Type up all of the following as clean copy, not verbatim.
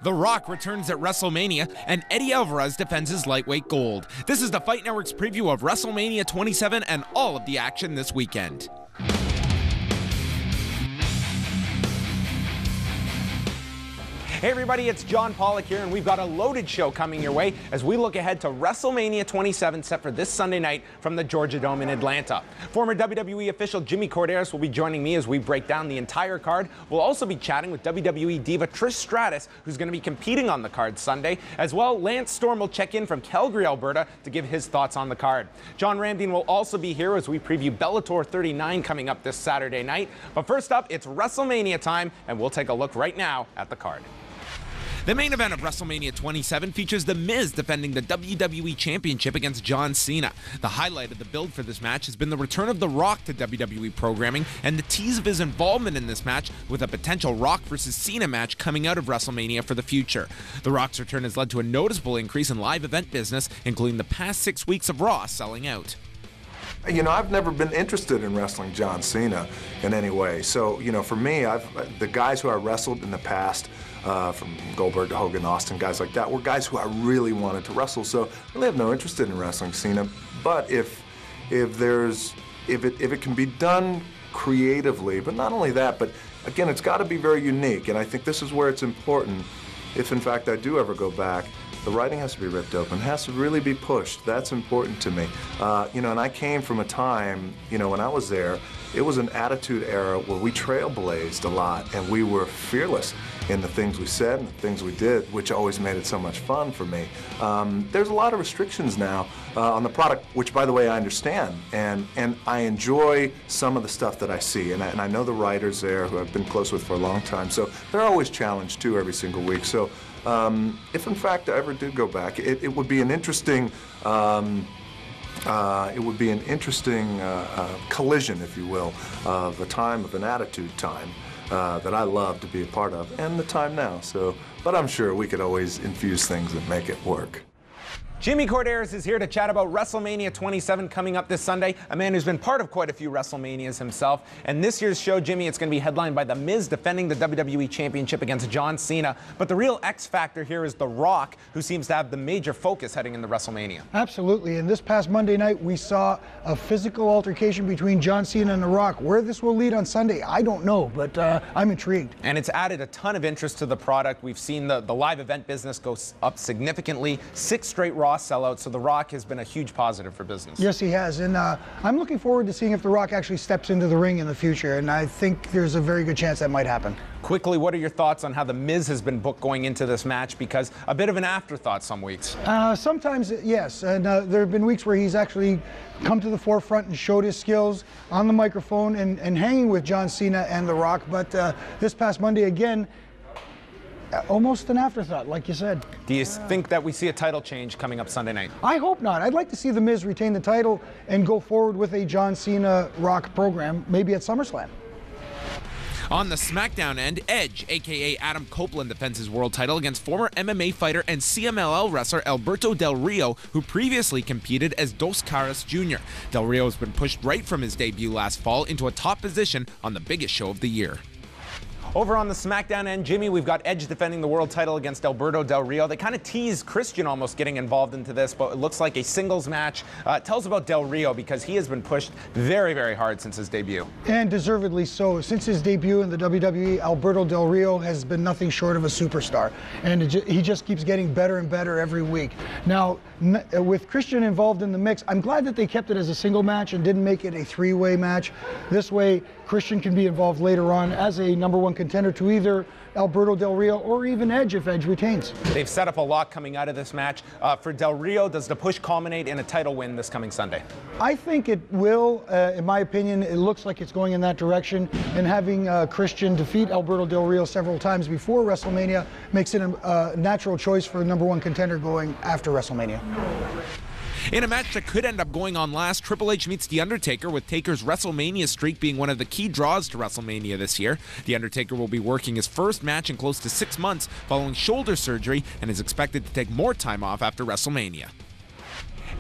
The Rock returns at WrestleMania, and Eddie Alvarez defends his lightweight gold. This is the Fight Network's preview of WrestleMania 27 and all of the action this weekend. Hey everybody, it's John Pollock here, and we've got a loaded show coming your way as we look ahead to WrestleMania 27 set for this Sunday night from the Georgia Dome in Atlanta. Former WWE official Jimmy Corderas will be joining me as we break down the entire card. We'll also be chatting with WWE diva Trish Stratus, who's going to be competing on the card Sunday. As well, Lance Storm will check in from Calgary, Alberta to give his thoughts on the card. John Ramdeen will also be here as we preview Bellator 39 coming up this Saturday night. But first up, it's WrestleMania time, and we'll take a look right now at the card. The main event of WrestleMania 27 features The Miz defending the WWE Championship against John Cena. The highlight of the build for this match has been the return of The Rock to WWE programming and the tease of his involvement in this match with a potential Rock versus Cena match coming out of WrestleMania for the future. The Rock's return has led to a noticeable increase in live event business, including the past 6 weeks of Raw selling out. You know, I've never been interested in wrestling John Cena in any way. So, you know, for me, the guys who I wrestled in the past, from Goldberg to Hogan, Austin, guys like that, were guys who I really wanted to wrestle. So, I really have no interest in wrestling Cena. But if it can be done creatively, but not only that, but again, it's got to be very unique. And I think this is where it's important. If in fact I do ever go back, the writing has to be ripped open, it has to really be pushed. That's important to me. You know, and I came from a time, you know, when I was there, it was an attitude era where we trailblazed a lot and we were fearless in the things we said and the things we did, which always made it so much fun for me. There's a lot of restrictions now on the product, which by the way I understand, and I enjoy some of the stuff that I see, and I know the writers there who I've been close with for a long time, so they're always challenged too every single week. So if in fact I ever did go back, it would be an interesting collision, if you will, of a time of an attitude time that I love to be a part of, and the time now. So, but I'm sure we could always infuse things that make it work. Jimmy Corderas is here to chat about WrestleMania 27 coming up this Sunday, a man who's been part of quite a few WrestleManias himself. And this year's show, Jimmy, it's going to be headlined by The Miz defending the WWE Championship against John Cena. But the real X factor here is The Rock, who seems to have the major focus heading into WrestleMania. Absolutely. And this past Monday night, we saw a physical altercation between John Cena and The Rock. Where this will lead on Sunday, I don't know, but I'm intrigued. And it's added a ton of interest to the product. We've seen the live event business go up significantly. 6 straight Raw sellouts, so The Rock has been a huge positive for business. Yes, he has, and I'm looking forward to seeing if The Rock actually steps into the ring in the future, and I think there's a very good chance that might happen. Quickly, what are your thoughts on how The Miz has been booked going into this match? Because a bit of an afterthought some weeks. Sometimes, yes, and there have been weeks where he's actually come to the forefront and showed his skills on the microphone and hanging with John Cena and The Rock, but this past Monday again, almost an afterthought, like you said. Do you think that we see a title change coming up Sunday night? I hope not. I'd like to see The Miz retain the title and go forward with a John Cena Rock program, maybe at SummerSlam. On the SmackDown end, Edge, a.k.a. Adam Copeland, defends his world title against former MMA fighter and CMLL wrestler Alberto Del Rio, who previously competed as Dos Caras Jr. Del Rio has been pushed right from his debut last fall into a top position on the biggest show of the year. Over on the SmackDown end, Jimmy, we've got Edge defending the world title against Alberto Del Rio. They kind of tease Christian almost getting involved into this, but it looks like a singles match. Tell us about Del Rio, because he has been pushed very, very hard since his debut. And deservedly so. Since his debut in the WWE, Alberto Del Rio has been nothing short of a superstar. And he just keeps getting better and better every week. Now, with Christian involved in the mix, I'm glad that they kept it as a single match and didn't make it a three-way match. This way, Christian can be involved later on as a #1 contender to either Alberto Del Rio or even Edge if Edge retains. They've set up a lot coming out of this match. For Del Rio, does the push culminate in a title win this coming Sunday? I think it will. In my opinion, it looks like it's going in that direction. And having Christian defeat Alberto Del Rio several times before WrestleMania makes it a natural choice for a #1 contender going after WrestleMania. In a match that could end up going on last, Triple H meets The Undertaker, with Taker's WrestleMania streak being one of the key draws to WrestleMania this year. The Undertaker will be working his first match in close to 6 months following shoulder surgery and is expected to take more time off after WrestleMania.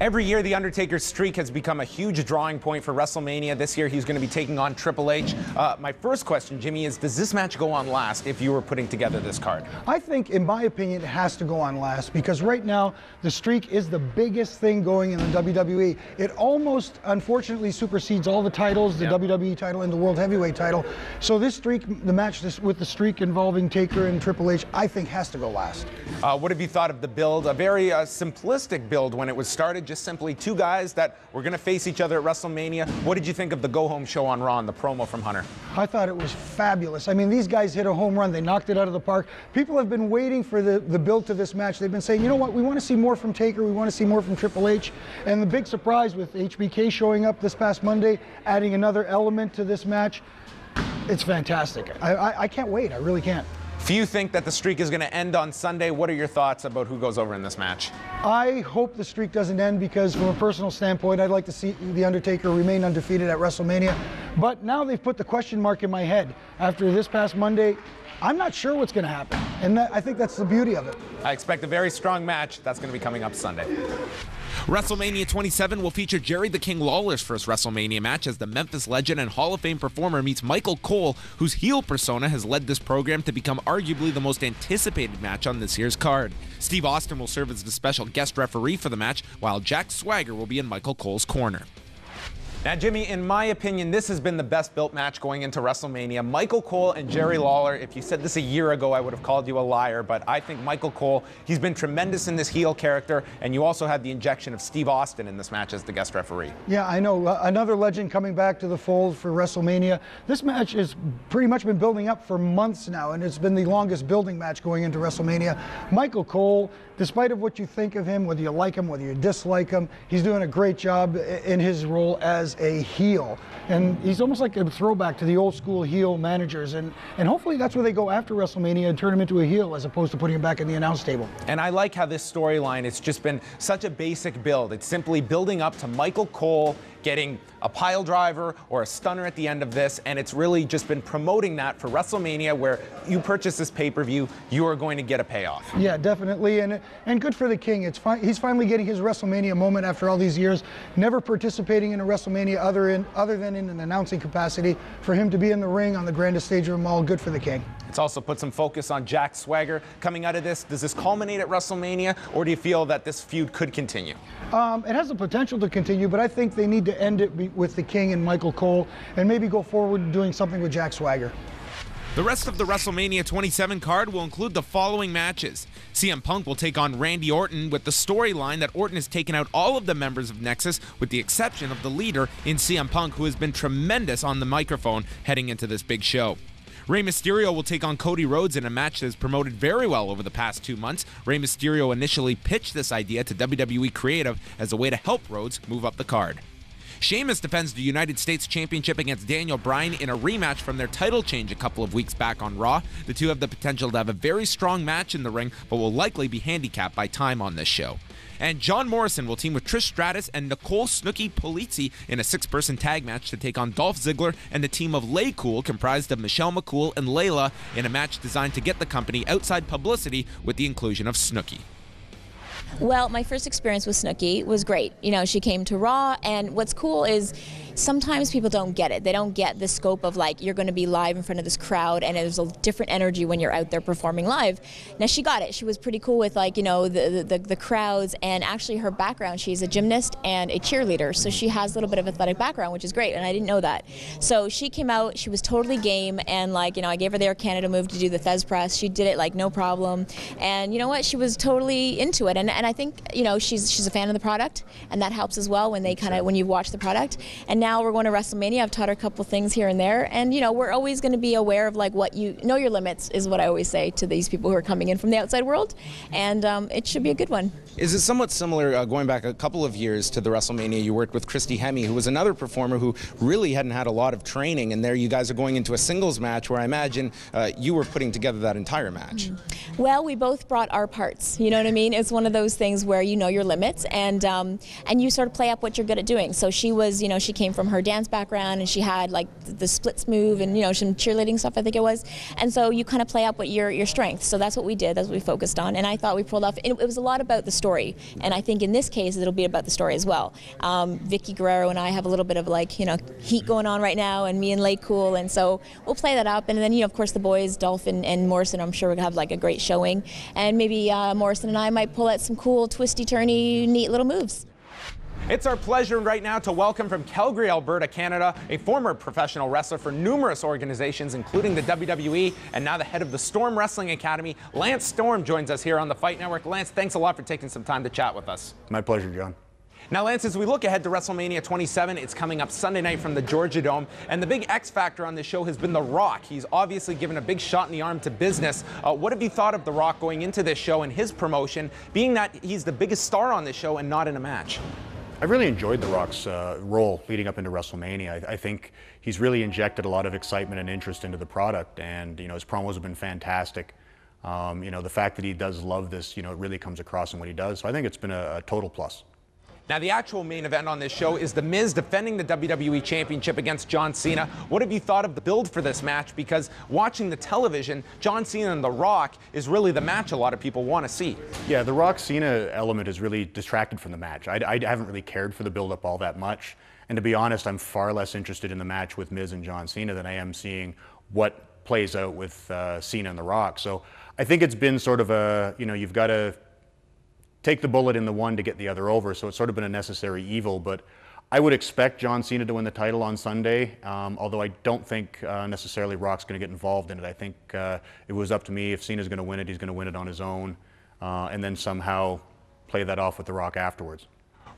Every year, The Undertaker's streak has become a huge drawing point for WrestleMania. This year, he's going to be taking on Triple H. My first question, Jimmy, is does this match go on last if you were putting together this card? I think, in my opinion, it has to go on last because right now, the streak is the biggest thing going in the WWE. It almost, unfortunately, supersedes all the titles, the WWE title and the World Heavyweight title. So this streak, the match with the streak involving Taker and Triple H, I think has to go last. What have you thought of the build? A very simplistic build when it was started. Just simply two guys that were going to face each other at WrestleMania. What did you think of the go-home show on Raw and the promo from Hunter? I thought it was fabulous. I mean, these guys hit a home run. They knocked it out of the park. People have been waiting for the build to this match. They've been saying, you know what, we want to see more from Taker. We want to see more from Triple H. And the big surprise with HBK showing up this past Monday, adding another element to this match, it's fantastic. I can't wait. I really can't. Few think that the streak is going to end on Sunday. What are your thoughts about who goes over in this match? I hope the streak doesn't end because from a personal standpoint, I'd like to see The Undertaker remain undefeated at WrestleMania. But now they've put the question mark in my head. After this past Monday, I'm not sure what's going to happen. And I think that's the beauty of it. I expect a very strong match. That's going to be coming up Sunday. WrestleMania 27 will feature Jerry the King Lawler's first WrestleMania match as the Memphis legend and Hall of Fame performer meets Michael Cole, whose heel persona has led this program to become arguably the most anticipated match on this year's card. Steve Austin will serve as the special guest referee for the match, while Jack Swagger will be in Michael Cole's corner. Now, Jimmy, in my opinion, this has been the best-built match going into WrestleMania. Michael Cole and Jerry Lawler, if you said this a year ago, I would have called you a liar, but I think Michael Cole, he's been tremendous in this heel character, and you also had the injection of Steve Austin in this match as the guest referee. Yeah, I know. Another legend coming back to the fold for WrestleMania. This match has pretty much been building up for months now, and it's been the longest building match going into WrestleMania. Michael Cole, despite of what you think of him, whether you like him, whether you dislike him, he's doing a great job in his role as a heel. And he's almost like a throwback to the old school heel managers. And hopefully that's where they go after WrestleMania and turn him into a heel as opposed to putting him back in the announce table. And I like how this storyline, it's just been such a basic build. It's simply building up to Michael Cole getting a pile driver or a stunner at the end of this, and it's really just been promoting that for WrestleMania, where you purchase this pay-per-view, you are going to get a payoff. Yeah, definitely, and good for the King. He's finally getting his WrestleMania moment after all these years, never participating in a WrestleMania other than in an announcing capacity. For him to be in the ring on the grandest stage of them all, good for the King. It's also put some focus on Jack Swagger coming out of this. Does this culminate at WrestleMania, or do you feel that this feud could continue? It has the potential to continue, but I think they need to end it with the King and Michael Cole and maybe go forward doing something with Jack Swagger. The rest of the WrestleMania 27 card will include the following matches. CM Punk will take on Randy Orton, with the storyline that Orton has taken out all of the members of Nexus with the exception of the leader in CM Punk, who has been tremendous on the microphone heading into this big show. Rey Mysterio will take on Cody Rhodes in a match that has promoted very well over the past 2 months. Rey Mysterio initially pitched this idea to WWE Creative as a way to help Rhodes move up the card. Sheamus defends the United States Championship against Daniel Bryan in a rematch from their title change a couple of weeks back on Raw. The two have the potential to have a very strong match in the ring, but will likely be handicapped by time on this show. And John Morrison will team with Trish Stratus and Nicole Snooki Polizzi in a 6-person tag match to take on Dolph Ziggler and the team of Lay Cool, comprised of Michelle McCool and Layla, in a match designed to get the company outside publicity with the inclusion of Snooki. Well, my first experience with Snooki was great. You know, she came to Raw, and what's cool is sometimes people don't get it. They don't get the scope of, like, you're going to be live in front of this crowd, and there's a different energy when you're out there performing live. Now, she got it. She was pretty cool with, like, you know, the crowds, and actually her background, she's a gymnast and a cheerleader, so she has a little bit of athletic background, which is great, and I didn't know that. So she came out, she was totally game, and, like, you know, I gave her the Air Canada move to do the Thez press. She did it, like, no problem, and you know what? She was totally into it, and I think, you know, she's a fan of the product, and that helps as well when they when you watch the product. And now we're going to WrestleMania. I've taught her a couple things here and there, and you know, we're always going to be aware of, like, what you know, your limits is what I always say to these people who are coming in from the outside world, and it should be a good one. Is it somewhat similar, going back a couple of years to the WrestleMania you worked with Christy Hemme, who was another performer who really hadn't had a lot of training, and there you guys are going into a singles match where I imagine you were putting together that entire match? Well, we both brought our parts. You know what I mean? It's one of those things where you know your limits, and you sort of play up what you're good at doing. So she was, she came from her dance background, and she had like the splits move and some cheerleading stuff, I think it was. And so you kind of play up what your strengths. So that's what we did. That's what we focused on. And I thought we pulled off. It was a lot about the story, and I think in this case it'll be about the story as well. Vicky Guerrero and I have a little bit of heat going on right now, and me and Lay Cool, and so we'll play that up. And then of course the boys, Dolphin and Morrison, I'm sure we're gonna have like a great showing, and maybe Morrison and I might pull out some cool twisty turny neat little moves. It's our pleasure right now to welcome from Calgary, Alberta, Canada, a former professional wrestler for numerous organizations, including the WWE, and now the head of the Storm Wrestling Academy. Lance Storm joins us here on the Fight Network. Lance, thanks a lot for taking some time to chat with us. My pleasure, John. Now, Lance, as we look ahead to WrestleMania 27, it's coming up Sunday night from the Georgia Dome, and the big X factor on this show has been The Rock. He's obviously given a big shot in the arm to business. What have you thought of The Rock going into this show and his promotion, being that he's the biggest star on this show and not in a match? I really enjoyed The Rock's role leading up into WrestleMania. I think he's really injected a lot of excitement and interest into the product, and his promos have been fantastic. The fact that he does love this, it really comes across in what he does. So I think it's been a total plus. Now, the actual main event on this show is The Miz defending the WWE Championship against John Cena. What have you thought of the build for this match? Because watching the television, John Cena and The Rock is really the match a lot of people want to see. Yeah, the Rock-Cena element is really distracted from the match. I haven't really cared for the build-up all that much. And to be honest, I'm far less interested in the match with Miz and John Cena than I am seeing what plays out with Cena and The Rock. So I think it's been sort of a, you've got to take the bullet in the one to get the other over, so it's sort of been a necessary evil. But I would expect John Cena to win the title on Sunday, although I don't think necessarily Rock's going to get involved in it. I think it was up to me. If Cena's going to win it, he's going to win it on his own, and then somehow play that off with The Rock afterwards.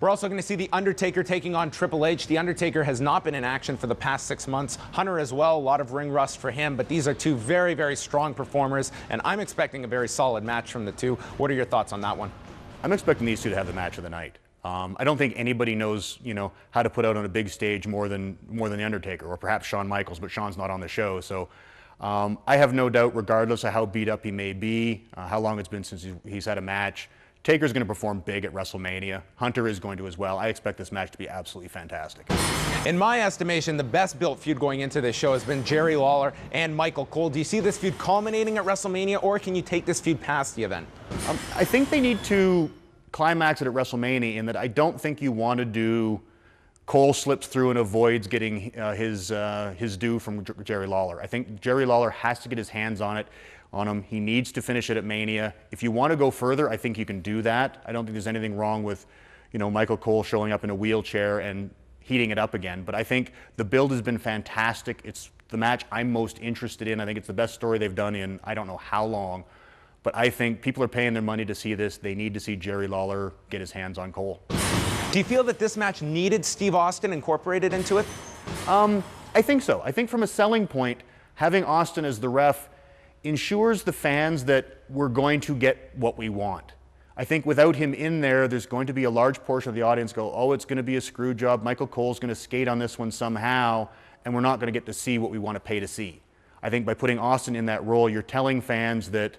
We're also going to see The Undertaker taking on Triple H. The Undertaker has not been in action for the past 6 months. Hunter as well, a lot of ring rust for him, but these are two very, very strong performers, and I'm expecting a very solid match from the two. What are your thoughts on that one? I'm expecting these two to have the match of the night. I don't think anybody knows, how to put out on a big stage more than The Undertaker, or perhaps Shawn Michaels, but Shawn's not on the show. So I have no doubt, regardless of how beat up he may be, how long it's been since he's had a match, Taker's going to perform big at WrestleMania. Hunter is going to as well. I expect this match to be absolutely fantastic. In my estimation, the best built feud going into this show has been Jerry Lawler and Michael Cole. Do you see this feud culminating at WrestleMania, or can you take this feud past the event? I think they need to climax it at WrestleMania, in that I don't think you want to do Cole slips through and avoids getting his due from Jerry Lawler. I think Jerry Lawler has to get his hands on him. He needs to finish it at Mania. If you want to go further, I think you can do that. I don't think there's anything wrong with, Michael Cole showing up in a wheelchair and heating it up again. But I think the build has been fantastic. It's the match I'm most interested in. I think it's the best story they've done in I don't know how long. But I think people are paying their money to see this. They need to see Jerry Lawler get his hands on Cole. Do you feel that this match needed Steve Austin incorporated into it? I think so. I think from a selling point, having Austin as the ref ensures the fans that we're going to get what we want. I think without him in there, there's going to be a large portion of the audience go, oh, it's going to be a screw job. Michael Cole's going to skate on this one somehow, and we're not going to get to see what we want to pay to see. I think by putting Austin in that role, you're telling fans that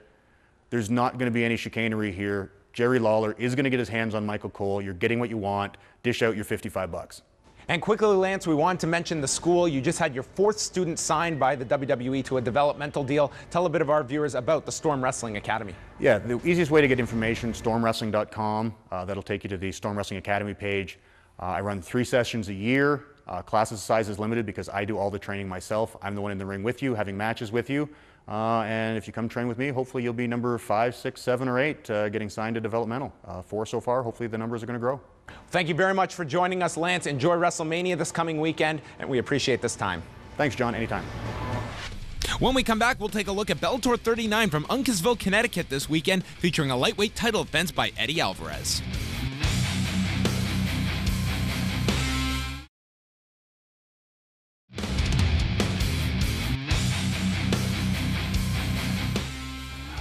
there's not going to be any chicanery here. Jerry Lawler is going to get his hands on Michael Cole. You're getting what you want. Dish out your $55. And quickly, Lance, we wanted to mention the school. You just had your 4th student signed by the WWE to a developmental deal. Tell a bit of our viewers about the Storm Wrestling Academy. Yeah, the easiest way to get information, stormwrestling.com. That'll take you to the Storm Wrestling Academy page. I run 3 sessions a year. Classes size is limited because I do all the training myself. I'm the one in the ring with you, having matches with you. And if you come train with me, hopefully you'll be number 5, 6, 7, or 8 getting signed to developmental. 4 so far. Hopefully the numbers are going to grow. Thank you very much for joining us, Lance. Enjoy WrestleMania this coming weekend, and we appreciate this time. Thanks, John. Anytime. When we come back, we'll take a look at Bellator 39 from Uncasville, Connecticut this weekend, featuring a lightweight title defense by Eddie Alvarez.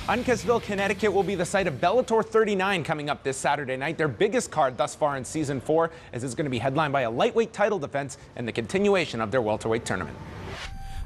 Uncasville, Connecticut will be the site of Bellator 39 coming up this Saturday night, their biggest card thus far in Season 4, as it's going to be headlined by a lightweight title defense and the continuation of their welterweight tournament.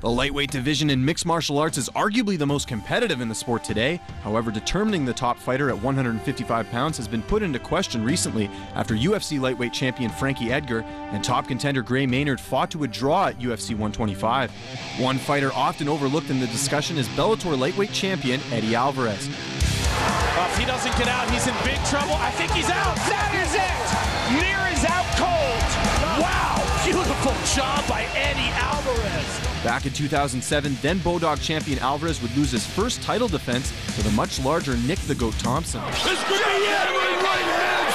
The lightweight division in mixed martial arts is arguably the most competitive in the sport today. However, determining the top fighter at 155 pounds has been put into question recently after UFC lightweight champion Frankie Edgar and top contender Gray Maynard fought to a draw at UFC 125. One fighter often overlooked in the discussion is Bellator lightweight champion Eddie Alvarez. If he doesn't get out, he's in big trouble. I think he's out. That is it. Mir is out cold. Wow. Beautiful job by Eddie Alvarez. Back in 2007, then Bodog champion Alvarez would lose his first title defense to the much larger Nick the Goat Thompson. This could be hammering right hands.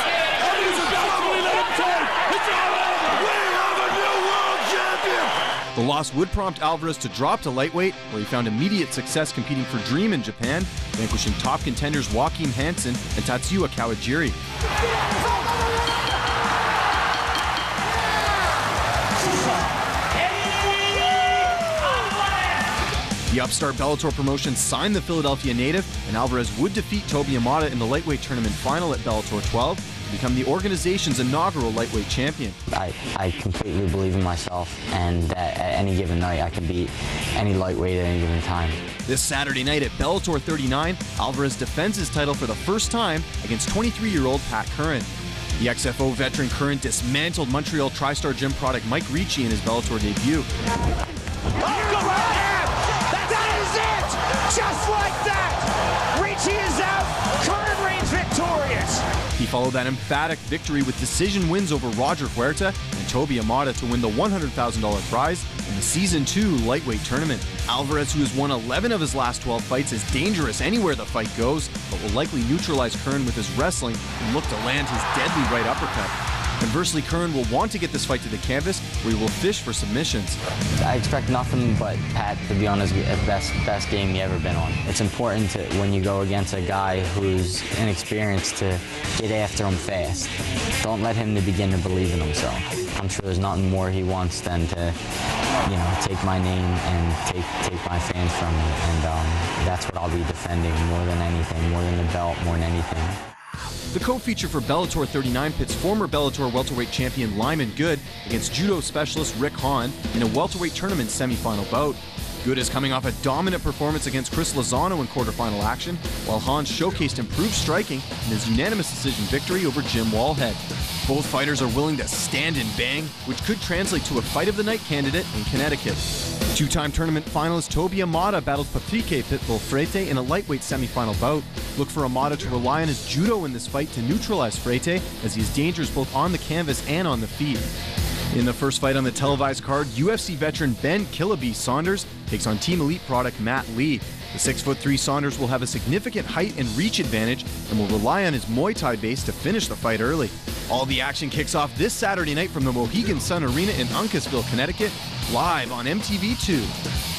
He's about to let him take. It's all over. We have a new world champion. The loss would prompt Alvarez to drop to lightweight, where he found immediate success competing for Dream in Japan, vanquishing top contenders Joaquin Hansen and Tatsuya Kawajiri. The upstart Bellator promotion signed the Philadelphia native, and Alvarez would defeat Toby Amada in the lightweight tournament final at Bellator 12 to become the organization's inaugural lightweight champion. I completely believe in myself, and that at any given night I can beat any lightweight at any given time. This Saturday night at Bellator 39, Alvarez defends his title for the first time against 23-year-old Pat Curran. The XFO veteran Curran dismantled Montreal TriStar gym product Mike Ricci in his Bellator debut. Just like that! Ricci is out, Curran reigns victorious! He followed that emphatic victory with decision wins over Roger Huerta and Toby Amada to win the $100,000 prize in the Season 2 lightweight tournament. Alvarez, who has won 11 of his last 12 fights, is dangerous anywhere the fight goes, but will likely neutralize Curran with his wrestling and look to land his deadly right uppercut. Conversely, Curran will want to get this fight to the canvas, where he will fish for submissions. I expect nothing but Pat to be on his best game he's ever been on. It's important to, when you go against a guy who's inexperienced, to get after him fast. Don't let him to begin to believe in himself. I'm sure there's nothing more he wants than to, take my name and take my fans from me. And that's what I'll be defending more than anything, more than the belt, more than anything. The co-feature for Bellator 39 pits former Bellator welterweight champion Lyman Good against judo specialist Rick Hahn in a welterweight tournament semifinal bout. Good is coming off a dominant performance against Chris Lozano in quarterfinal action, while Hahn showcased improved striking in his unanimous decision victory over Jim Wallhead. Both fighters are willing to stand and bang, which could translate to a Fight of the Night candidate in Connecticut. Two-time tournament finalist Toby Amada battles Patrick Pitbull Freite in a lightweight semifinal bout. Look for Amada to rely on his judo in this fight to neutralize Freite, as he is dangerous both on the canvas and on the feet. In the first fight on the televised card, UFC veteran Ben Killaby Saunders takes on Team Elite product Matt Lee. The 6'3" Saunders will have a significant height and reach advantage and will rely on his Muay Thai base to finish the fight early. All the action kicks off this Saturday night from the Mohegan Sun Arena in Uncasville, Connecticut, live on MTV2.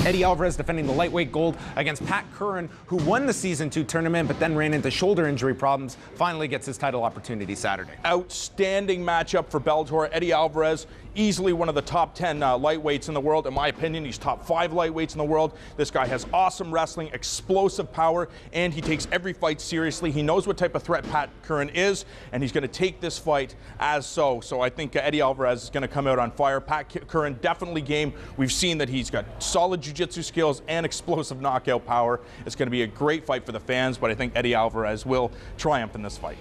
Eddie Alvarez defending the lightweight gold against Pat Curran, who won the Season 2 tournament but then ran into shoulder injury problems, finally gets his title opportunity Saturday. Outstanding matchup for Bellator. Eddie Alvarez, easily one of the top 10 lightweights in the world. In my opinion, he's top 5 lightweights in the world. This guy has awesome wrestling, explosive power, and he takes every fight seriously. He knows what type of threat Pat Curran is, and he's going to take this fight as so. So I think Eddie Alvarez is going to come out on fire. Pat Curran definitely game. We've seen that he's got solid jiu-jitsu skills and explosive knockout power. It's going to be a great fight for the fans, but I think Eddie Alvarez will triumph in this fight.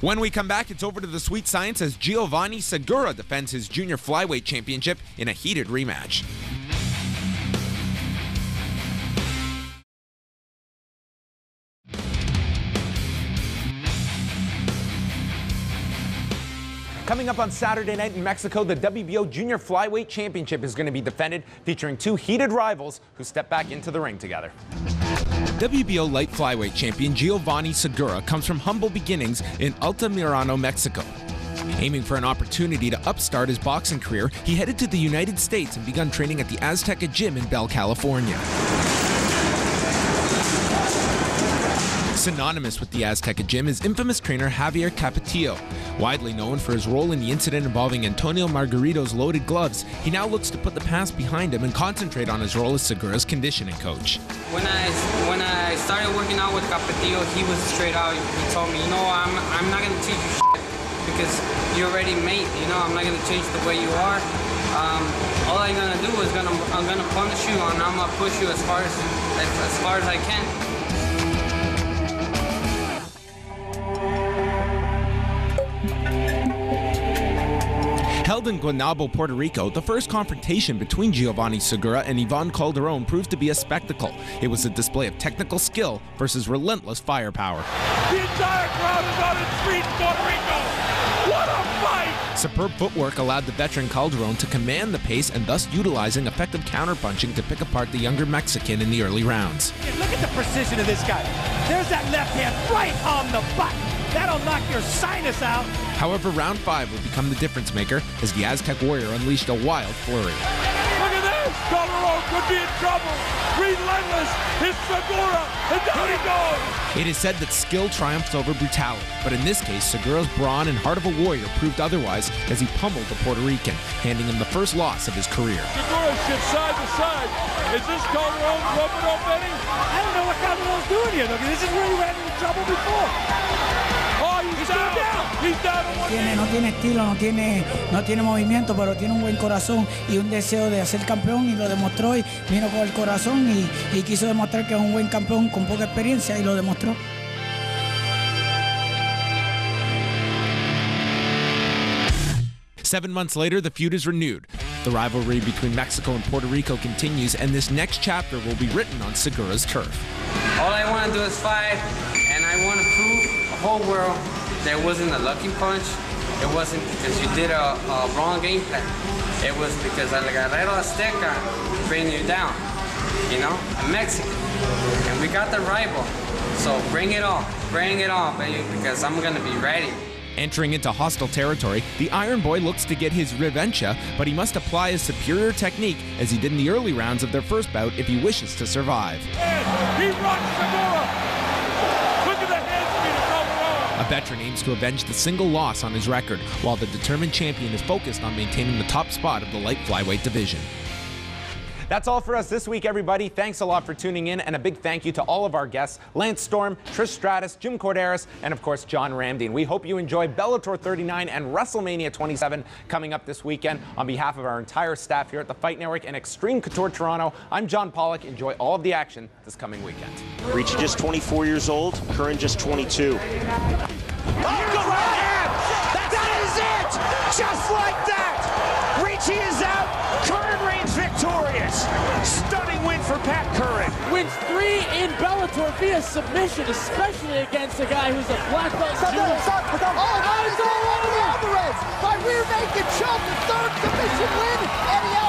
When we come back, it's over to the sweet science as Giovanni Segura defends his junior flyweight championship in a heated rematch. Coming up on Saturday night in Mexico, the WBO Junior Flyweight Championship is going to be defended, featuring two heated rivals who step back into the ring together. WBO light flyweight champion Giovanni Segura comes from humble beginnings in Altamirano, Mexico. Aiming for an opportunity to upstart his boxing career, he headed to the United States and begun training at the Azteca Gym in Bell, California. Synonymous with the Azteca Gym is infamous trainer Javier Capetillo. Widely known for his role in the incident involving Antonio Margarito's loaded gloves, he now looks to put the past behind him and concentrate on his role as Segura's conditioning coach. When I started working out with Capetillo, he was straight out. He told me, I'm not going to teach you shit because you're already made. I'm not going to change the way you are. all I'm gonna do is I'm gonna punish you, and I'm gonna push you as far as I can. Held in Guaynabo, Puerto Rico, the first confrontation between Giovanni Segura and Yvonne Calderon proved to be a spectacle. It was a display of technical skill versus relentless firepower. The entire crowd is on its feet in Puerto Rico. What a fight! Superb footwork allowed the veteran Calderon to command the pace and thus utilizing effective counterpunching to pick apart the younger Mexican in the early rounds. Look at the precision of this guy. There's that left hand right on the button. That'll knock your sinus out. However, round 5 would become the difference maker as the Aztec warrior unleashed a wild flurry. Look at this! Calderon could be in trouble. Relentless. It's Segura, and down he goes. It is said that skill triumphs over brutality, but in this case, Segura's brawn and heart of a warrior proved otherwise as he pummeled the Puerto Rican, handing him the first loss of his career. Segura shifts side to side. Is this Calderon rubbing up, Eddie? I don't know what Calderon's doing here. Look, this is where he ran into trouble before. He's down. He's down. No tiene estilo, no tiene movimiento, pero tiene un buen corazón y un deseo de ser campeón, y lo demostró, y vino con el corazón y quiso demostrar que es un buen campeón con poca experiencia, y lo demostró. Seven months later, the feud is renewed. The rivalry between Mexico and Puerto Rico continues, and this next chapter will be written on Segura's turf. All I want to do is fight, and I want to prove the whole world that it wasn't a lucky punch. It wasn't because you did a wrong game plan. It was because El Guerrero Azteca bring you down. You know, I'm Mexican, and we got the rival. So bring it on, baby, because I'm gonna be ready. Entering into hostile territory, the Iron Boy looks to get his revancha, but he must apply his superior technique as he did in the early rounds of their first bout if he wishes to survive. And he rocks Segura. Look at the hand speed of Calderon. A veteran aims to avenge the single loss on his record, while the determined champion is focused on maintaining the top spot of the light flyweight division. That's all for us this week, everybody. Thanks a lot for tuning in, and a big thank you to all of our guests, Lance Storm, Trish Stratus, Jim Corderas, and of course, John Ramdeen. We hope you enjoy Bellator 39 and WrestleMania 27 coming up this weekend. On behalf of our entire staff here at the Fight Network and Extreme Couture Toronto, I'm John Pollock. Enjoy all of the action this coming weekend. Ricci just 24 years old, Curran just 22. Oh, good right hand! That is it! Just like that! Ricci is out. Curran reigns victorious. Stunning win for Pat Curran. Wins 3 in Bellator via submission, especially against a guy who's a black belt judo. Oh, now he's all over Alvarez by rear naked choke. The third submission win. Eddie